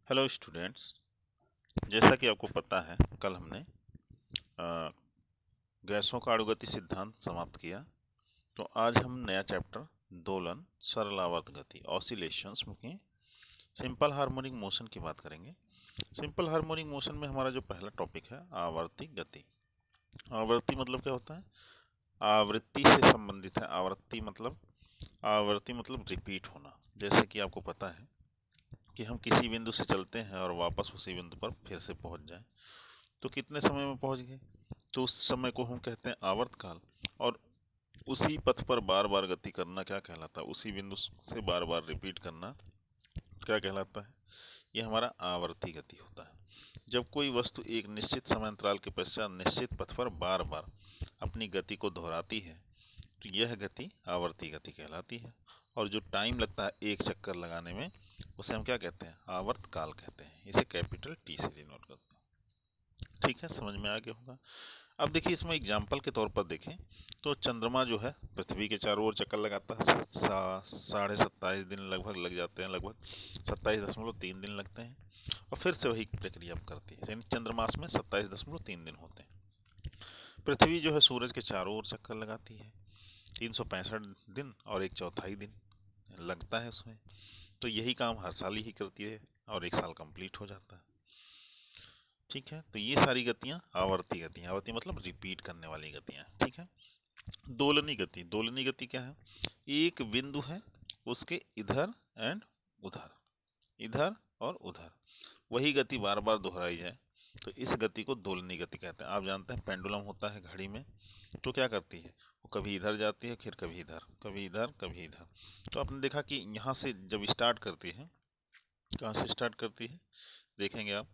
Hello students, जैसा कि आपको पता है कल हमने गैसों का अणुगति सिद्धांत समाप्त किया। तो आज हम नया चैप्टर दोलन सरल आवर्त गति ऑसिलेशंस में सिंपल हार्मोनिक मोशन की बात करेंगे। सिंपल हार्मोनिक मोशन में हमारा जो पहला टॉपिक है आवर्ती गति। आवर्ती मतलब क्या होता है? आवृत्ति से संबंधित है। आवर्ती मतलब रिपीट होना। जैसे कि आपको पता है कि हम किसी बिंदु से चलते हैं और वापस उसी बिंदु पर फिर से पहुंच जाएं, तो कितने समय में पहुंच गए, तो उस समय को हम कहते हैं आवर्तकाल। और उसी पथ पर बार बार गति करना क्या कहलाता है? उसी बिंदु से बार बार रिपीट करना क्या कहलाता है? ये हमारा आवर्ती गति होता है। जब कोई वस्तु एक निश्चित समय अंतराल के पश्चात निश्चित पथ पर बार बार अपनी गति को दोहराती है तो यह गति आवर्ती गति कहलाती है। और जो टाइम लगता है एक चक्कर लगाने में उसे हम क्या कहते हैं? आवर्तकाल कहते हैं। इसे कैपिटल टी से डिनोट करते हैं। ठीक है, समझ में आ गया होगा। अब देखिए, इसमें एग्जाम्पल के तौर पर देखें तो चंद्रमा जो है पृथ्वी के चारों ओर चक्कर लगाता है। 27.5 दिन लगभग लग जाते हैं, लगभग 27.3 दिन लगते हैं। और फिर से वही प्रक्रिया करती है, यानी चंद्रमास में 27.3 दिन होते हैं। पृथ्वी जो है सूरज के चारों ओर चक्कर लगाती है। 365 दिन और 1/4 दिन लगता है उसमें। तो यही काम हर साल ही करती है और एक साल कंप्लीट हो जाता है। ठीक है, तो ये सारी गतियां आवर्ती गतियां। आवर्ती मतलब रिपीट करने वाली गतियां। ठीक है। दोलनी गति। दोलनी गति क्या है? एक बिंदु है, उसके इधर एंड उधर, इधर और उधर वही गति बार बार दोहराई जाए तो इस गति को दोलनी गति कहते हैं। आप जानते हैं पेंडुलम होता है घड़ी में, तो क्या करती है? वो कभी इधर जाती है, फिर कभी इधर, कभी इधर, कभी इधर। तो आपने देखा कि यहाँ से जब स्टार्ट करती है, कहाँ से स्टार्ट करती है? देखेंगे आप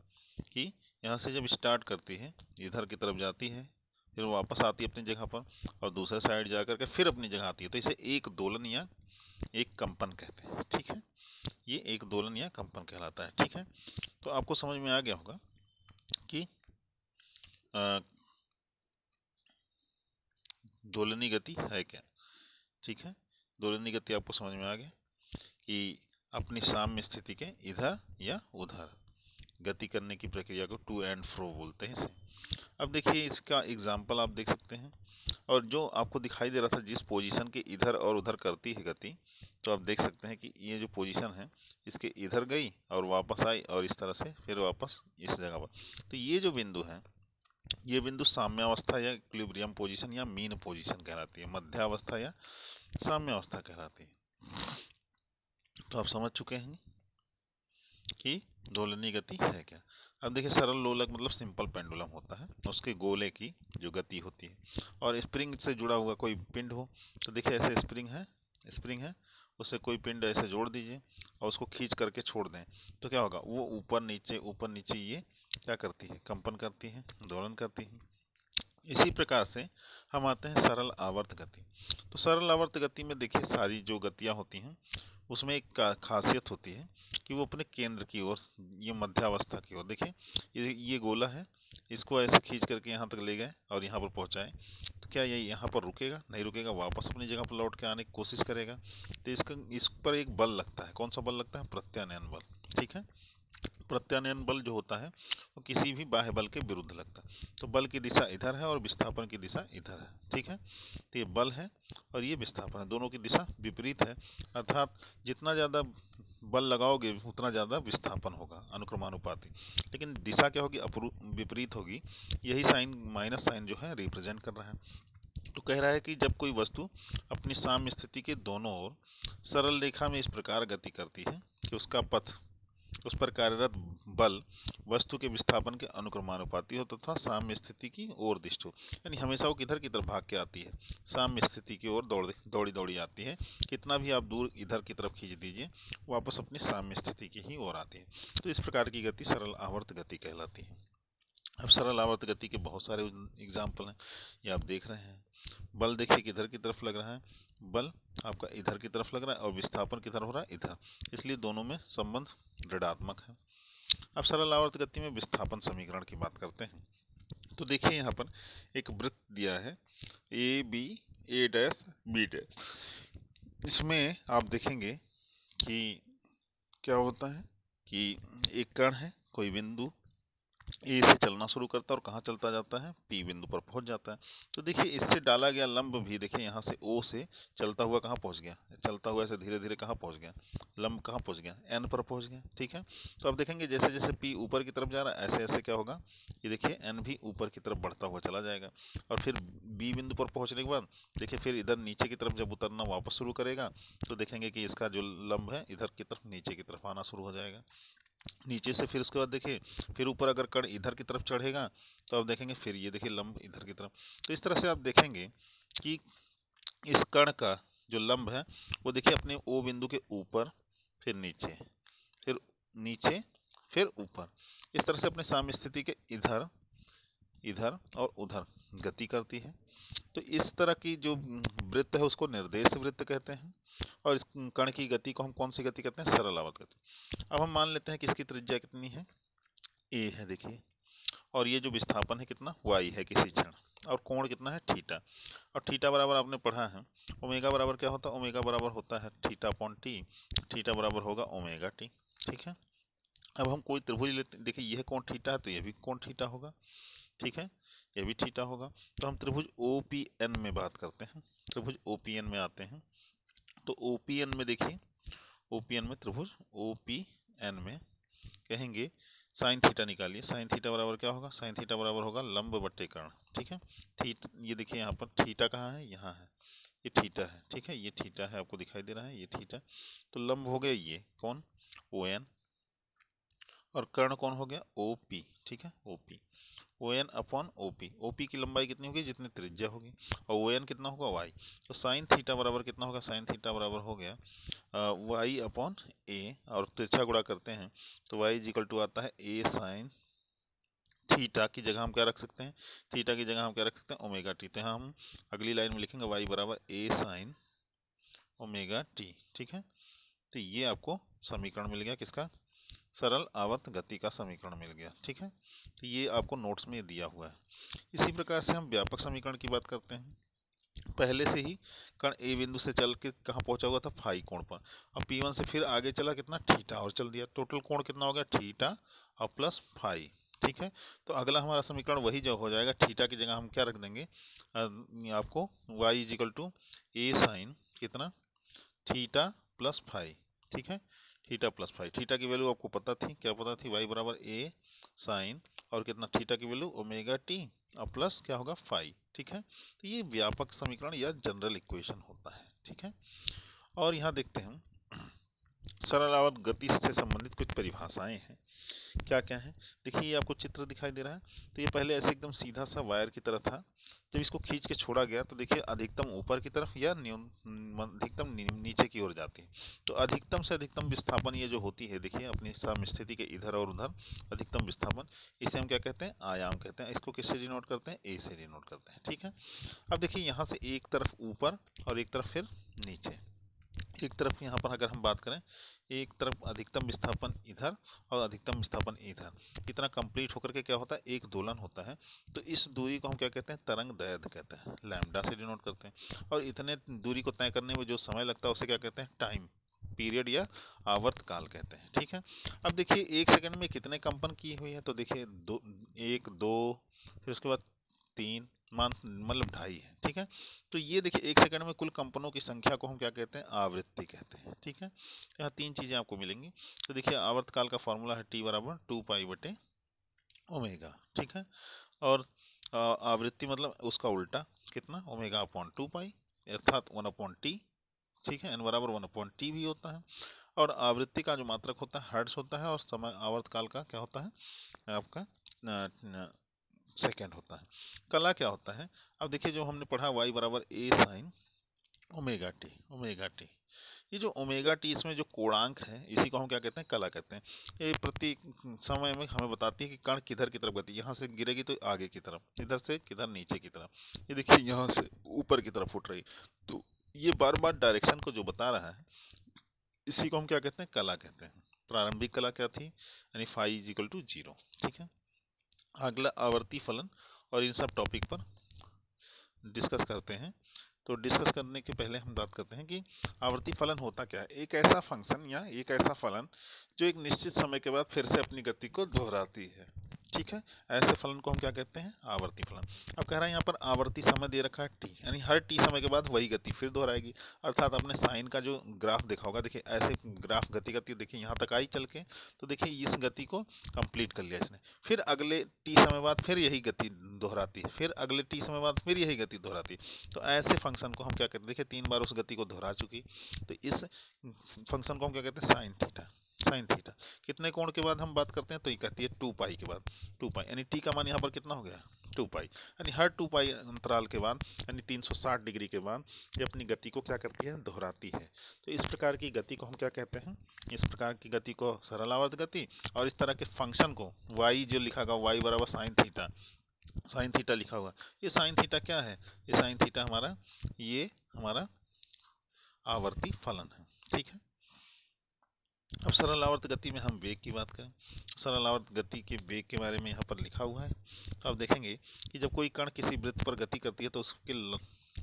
कि यहाँ से जब स्टार्ट करती है इधर की तरफ जाती है, फिर वापस आती है अपनी जगह पर और दूसरे साइड जा करके फिर अपनी जगह आती है। तो इसे एक दोलन या एक कंपन कहते हैं। ठीक है, ये एक दोलन या कंपन कहलाता है। ठीक है, तो आपको समझ में आ गया होगा कि दोलनी गति है क्या। ठीक है, दोलनी गति आपको समझ में आ गया कि अपनी साम्य स्थिति के इधर या उधर गति करने की प्रक्रिया को टू एंड फ्रो बोलते हैं इसे। अब देखिए, इसका एग्जाम्पल आप देख सकते हैं। और जो आपको दिखाई दे रहा था जिस पोजीशन के इधर और उधर करती है गति, तो आप देख सकते हैं कि ये जो पोजीशन है इसके इधर गई और वापस आई और इस तरह से फिर वापस इस जगह पर। तो ये जो बिंदु है, ये बिंदु साम्यावस्था या इक्विलिब्रियम पोजीशन या मीन पोजीशन कहलाती है, मध्यावस्था या साम्यावस्था कहलाती है। तो आप समझ चुके हैं कि दोलनी गति है क्या। अब देखिए, सरल लोलक मतलब सिंपल पेंडुलम होता है, उसके गोले की जो गति होती है और स्प्रिंग से जुड़ा हुआ कोई पिंड हो। तो देखिए, ऐसे स्प्रिंग है, उससे कोई पिंड ऐसे जोड़ दीजिए और उसको खींच करके छोड़ दें, तो क्या होगा? वो ऊपर नीचे ये क्या करती है? कंपन करती है, दोलन करती है। इसी प्रकार से हम आते हैं सरल आवर्त गति। तो सरल आवर्त गति में देखिए, सारी जो गतियां होती हैं उसमें एक खासियत होती है कि वो अपने केंद्र की ओर, ये मध्यावस्था की ओर। देखिए, ये गोला है, इसको ऐसे खींच करके यहाँ तक ले गए और यहाँ पर पहुँचाए, तो क्या ये यहाँ पर रुकेगा? नहीं रुकेगा, वापस अपनी जगह पर लौट के आने की कोशिश करेगा। तो इस पर एक बल लगता है। कौन सा बल लगता है? प्रत्यानयन बल। ठीक है, प्रत्यानयन बल जो होता है वो किसी भी बाह्य बल के विरुद्ध लगता है। तो बल की दिशा इधर है और विस्थापन की दिशा इधर है। ठीक है, तो ये बल है और ये विस्थापन है, दोनों की दिशा विपरीत है। अर्थात जितना ज़्यादा बल लगाओगे उतना ज़्यादा विस्थापन होगा, अनुक्रमानुपाती। लेकिन दिशा क्या होगी? विपरीत होगी। यही साइन, माइनस साइन जो है रिप्रेजेंट कर रहा है। तो कह रहा है कि जब कोई वस्तु अपनी साम्य स्थिति के दोनों ओर सरल रेखा में इस प्रकार गति करती है कि उसका पथ, उस पर कार्यरत बल वस्तु के विस्थापन के अनुक्रमानुपाती हो तथा साम्य स्थिति की ओर दिष्ट हो। यानी हमेशा वो किधर की तरफ भाग के आती है? साम्य स्थिति की ओर दौड़ी दौड़ी आती है। कितना भी आप दूर इधर की तरफ खींच दीजिए, वापस अपनी साम्य स्थिति की ही ओर आती है। तो इस प्रकार की गति सरल आवर्त गति कहलाती है। अब सरल आवर्त गति के बहुत सारे एग्जाम्पल हैं, ये आप देख रहे हैं। बल देखिए किधर की तरफ लग रहा है, बल आपका इधर की तरफ लग रहा है और विस्थापन किधर हो रहा है? इधर, इसलिए दोनों में संबंध ऋणात्मक है। अब सरल आवर्त गति में विस्थापन समीकरण की बात करते हैं। तो देखिए, यहाँ पर एक वृत्त दिया है A B, A dash B dash. इसमें आप देखेंगे कि क्या होता है कि एक कण है, कोई बिंदु ए से चलना शुरू करता है और कहाँ चलता जाता है, पी बिंदु पर पहुंच जाता है। तो देखिए इससे डाला गया लंब भी देखिए यहाँ से ओ से चलता हुआ कहाँ पहुंच गया, चलता हुआ ऐसे धीरे धीरे कहाँ पहुंच गया, लंब कहाँ पहुंच गया, एन पर पहुंच गया। ठीक है, तो अब देखेंगे जैसे जैसे पी ऊपर की तरफ जा रहा है ऐसे ऐसे क्या होगा, ये देखिए एन भी ऊपर की तरफ बढ़ता हुआ चला जाएगा। और फिर बी बिंदु पर पहुंचने के बाद देखिए फिर इधर नीचे की तरफ जब उतरना वापस शुरू करेगा तो देखेंगे कि इसका जो लंब है इधर की तरफ नीचे की तरफ आना शुरू हो जाएगा। नीचे से फिर उसके बाद देखिए फिर ऊपर अगर कण इधर की तरफ चढ़ेगा तो अब देखेंगे फिर ये देखिए लंब इधर की तरफ। तो इस तरह से आप देखेंगे कि इस कण का जो लंब है वो देखिए अपने ओ बिंदु के ऊपर, फिर नीचे फिर ऊपर, इस तरह से अपने साम्य स्थिति के इधर इधर और उधर गति करती है। तो इस तरह की जो वृत्त है उसको निर्देश वृत्त कहते हैं। और इस कण की गति को हम कौन सी गति कहते हैं, सरल आवर्त गति। अब हम मान लेते हैं कि इसकी त्रिज्या कितनी है, ए है देखिए, और ये जो विस्थापन है कितना, वाई है किसी क्षण, और कोण कितना है, थीटा। और थीटा बराबर आपने पढ़ा है ओमेगा बराबर क्या होता है, ओमेगा बराबर होता है थीटा अपॉन टी, थीटा बराबर होगा ओमेगा टी। ठीक है, अब हम कोई त्रिभुज लेते हैं, देखिए यह कोण थीटा है तो यह भी कोण थीटा होगा। ठीक है, यह भी थीटा होगा। तो हम त्रिभुज OPN में बात करते हैं, त्रिभुज OPN में आते हैं। तो OPN में देखिए, OPN में त्रिभुज OPN में कहेंगे साइन थीटा निकालिए। साइन थीटा बराबर क्या होगा, साइन थीटा बराबर होगा लंब बट्टे कर्ण। ठीक है, ये देखिए यहाँ पर थीटा कहाँ है, यहाँ है, ये थीटा है। ठीक है, ये थीटा है, आपको दिखाई दे रहा है, ये थीटा। तो लंब हो गया ये कौन, ON, और कर्ण कौन हो गया, OP। ठीक है, OP, ON upon OP। OP की लंबाई कितनी होगी, जितनी त्रिज्या होगी, और ON कितना होगा, Y। तो साइन थीटा बराबर कितना होगा, साइन थीटा बराबर हो गया Y अपॉन A, और तिरछा गुणा करते हैं तो Y इज इक्वल टू आता है A साइन थीटा की जगह हम क्या रख सकते हैं, थीटा की जगह हम क्या रख सकते हैं, ओमेगा टी। तो हम अगली लाइन में लिखेंगे Y बराबर A साइन ओमेगा टी। ठीक है, तो ये आपको समीकरण मिल गया किसका, सरल आवर्त गति का समीकरण मिल गया। ठीक है, तो ये आपको नोट्स में दिया हुआ है। इसी प्रकार से हम व्यापक समीकरण की बात करते हैं। पहले से ही कण ए बिंदु से चल के कहाँ पहुंचा हुआ था, फाई कोण पर, अब P1 से फिर आगे चला कितना, थीटा, और चल दिया, टोटल कोण कितना हो गया, थीटा और प्लस फाई। ठीक है, तो अगला हमारा समीकरण वही जो हो जाएगा, थीटा की जगह हम क्या रख देंगे, आपको y is equal to A sine कितना, थीटा प्लस फाई। ठीक है, थीटा प्लस फाई, थीटा की वैल्यू आपको पता थी, क्या पता थी, y बराबर ए साइन और कितना, थीटा की वैल्यू ओमेगा टी और प्लस क्या होगा, फाई। ठीक है, तो ये व्यापक समीकरण या जनरल इक्वेशन होता है। ठीक है, और यहाँ देखते हैं सरल आवर्त गति से संबंधित कुछ परिभाषाएं हैं, क्या क्या है। देखिए ये आपको चित्र दिखाई दे रहा है, तो ये पहले ऐसे एकदम सीधा सा वायर की तरह था, जब इसको खींच के छोड़ा गया तो देखिए अधिकतम ऊपर की तरफ या अधिकतम नीचे की ओर जाती है। तो अधिकतम से अधिकतम विस्थापन ये जो होती है, देखिए अपनी समस्थिति के इधर और उधर अधिकतम विस्थापन, इसे हम क्या कहते हैं, आयाम कहते हैं। इसको किससे डिनोट करते हैं, ए से डिनोट करते हैं। ठीक है, अब देखिए यहाँ से एक तरफ ऊपर और एक तरफ फिर नीचे, एक तरफ यहाँ पर अगर हम बात करें, एक तरफ अधिकतम विस्थापन इधर और अधिकतम विस्थापन इधर, कितना कंप्लीट होकर के क्या होता है, एक दोलन होता है। तो इस दूरी को हम क्या कहते हैं, तरंग दैर्ध्य कहते हैं, लैम्डा से डिनोट करते हैं। और इतने दूरी को तय करने में जो समय लगता है उसे क्या कहते हैं, टाइम पीरियड या आवर्त काल कहते हैं। ठीक है, अब देखिए एक सेकंड में कितने कंपन की हुई है, तो देखिए दो, एक दो, फिर उसके बाद तीन, मतलब ढाई है। ठीक है, तो ये देखिए एक सेकंड में कुल कंपनों की संख्या को हम क्या कहते हैं, आवृत्ति कहते हैं। ठीक है, यहाँ तीन चीजें आपको मिलेंगी। तो देखिए आवर्त काल का फॉर्मूला है T बराबर 2 पाई बटे ओमेगा। ठीक है, और आवृत्ति मतलब उसका उल्टा कितना, ओमेगा अपॉन 2 पाई अर्थात 1/T। ठीक है, n बराबर 1/T भी होता है। और आवृत्ति का जो मात्रक होता है हर्ट्ज होता है, और समय आवर्त काल का क्या होता है आपका सेकेंड होता है। कला क्या होता है, अब देखिए जो हमने पढ़ा y बराबर A sine omega t, omega t, ये जो ओमेगा टी इसमें जो कोणांक है इसी को हम क्या कहते हैं, कला कहते हैं। ये प्रति समय में हमें बताती है कि कण किधर की तरफ गति, यहाँ से गिरेगी तो आगे की तरफ, इधर से किधर नीचे की तरफ, ये देखिए यहाँ से ऊपर की तरफ उठ रही। तो ये बार बार डायरेक्शन को जो बता रहा है इसी को हम क्या कहते हैं, कला कहते हैं। प्रारंभिक कला क्या थी, यानी फाई इज इक्वल टू 0। ठीक है, अगला आवर्ती फलन और इन सब टॉपिक पर डिस्कस करते हैं। तो डिस्कस करने के पहले हम बात करते हैं कि आवर्ती फलन होता क्या है। एक ऐसा फंक्शन या एक ऐसा फलन जो एक निश्चित समय के बाद फिर से अपनी गति को दोहराती है, ठीक है। ऐसे फलन को हम क्या कहते हैं, आवर्ती फलन। अब कह रहा है यहाँ पर आवर्ती समय दे रखा है t, यानी हर t समय के बाद वही गति फिर दोहराएगी। अर्थात आपने साइन का जो ग्राफ देखा होगा, देखिए ऐसे ग्राफ गति गति देखिए यहाँ तक आई चल के, तो देखिए इस गति को कंप्लीट कर लिया इसने, फिर अगले t समय बाद फिर यही गति दोहराती है, फिर अगले t समय बाद फिर यही गति दोहराती है। तो ऐसे फंक्शन को हम क्या कहते हैं, देखिए 3 बार उस गति को दोहरा चुकी, तो इस फंक्शन को हम क्या कहते हैं, साइन थीटा। साइन थीटा कितने कोण के बाद हम बात करते हैं, तो ये कहती है 2 पाई के बाद। 2 पाई यानी टी का मान यहाँ पर कितना हो गया, 2 पाई, यानी हर 2 पाई अंतराल के बाद यानी 360 डिग्री के बाद ये अपनी गति को क्या करती है, दोहराती है। तो इस प्रकार की गति को हम क्या कहते हैं, इस प्रकार की गति को सरल आवर्त गति। और इस तरह के फंक्शन को y जो लिखा गया, y बराबर साइन थीटा, साइन थीटा लिखा हुआ, ये साइन थीटा क्या है, ये साइन थीटा हमारा, ये हमारा आवर्ती फलन है, ठीक है। अब सरल आवर्त गति में हम वेग की बात करें, सरल आवर्त गति के वेग के बारे में यहाँ पर लिखा हुआ है। तो आप देखेंगे कि जब कोई कण किसी वृत्त पर गति करती है तो उसके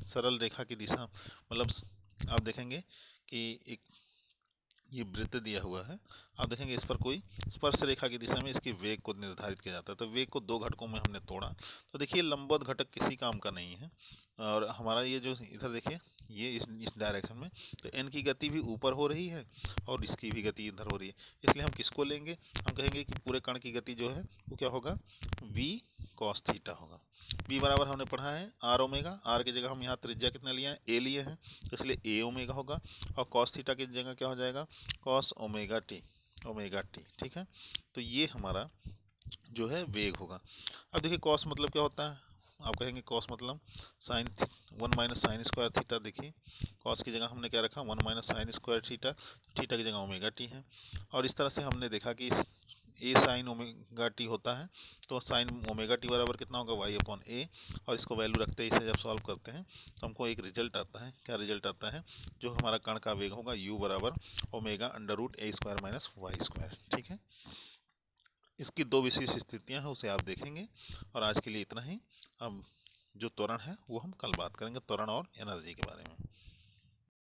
सरल रेखा की दिशा, मतलब आप देखेंगे कि एक ये वृत्त दिया हुआ है, आप देखेंगे इस पर कोई स्पर्श रेखा की दिशा में इसके वेग को निर्धारित किया जाता है। तो वेग को 2 घटकों में हमने तोड़ा, तो देखिए लंबवत घटक किसी काम का नहीं है, और हमारा ये जो इधर देखिए ये इस डायरेक्शन में, तो n की गति भी ऊपर हो रही है और इसकी भी गति इधर हो रही है, इसलिए हम किसको लेंगे, हम कहेंगे कि पूरे कण की गति जो है वो क्या होगा, v cos थीटा होगा। v बराबर हमने पढ़ा है r ओमेगा, r की जगह हम यहाँ त्रिज्या कितना लिया है, a लिए हैं, तो इसलिए a ओमेगा होगा, और cos थीटा की जगह क्या हो जाएगा, cos omega t, omega t, ठीक है। तो ये हमारा जो है वेग होगा। अब देखिए cos मतलब क्या होता है, आप कहेंगे cos मतलब sine 1 minus sine square theta. देखिए cos की जगह हमने क्या रखा, 1 minus sine square theta, theta की जगह ओमेगा टी है। और इस तरह से हमने देखा कि ए साइन ओमेगा टी होता है, तो साइन ओमेगा टी बराबर कितना होगा, वाई अपॉन ए, और इसको वैल्यू रखते हैं, इसे जब सॉल्व करते हैं तो हमको एक रिजल्ट आता है। क्या रिजल्ट आता है, जो हमारा कण का वेग होगा u बराबर ओमेगा अंडर रूट ए स्क्वायर माइनस वाई स्क्वायर, ठीक है। इसकी 2 विशेष स्थितियां हैं, उसे आप देखेंगे। और आज के लिए इतना ही। अब जो त्वरण है वो हम कल बात करेंगे, त्वरण और एनर्जी के बारे में।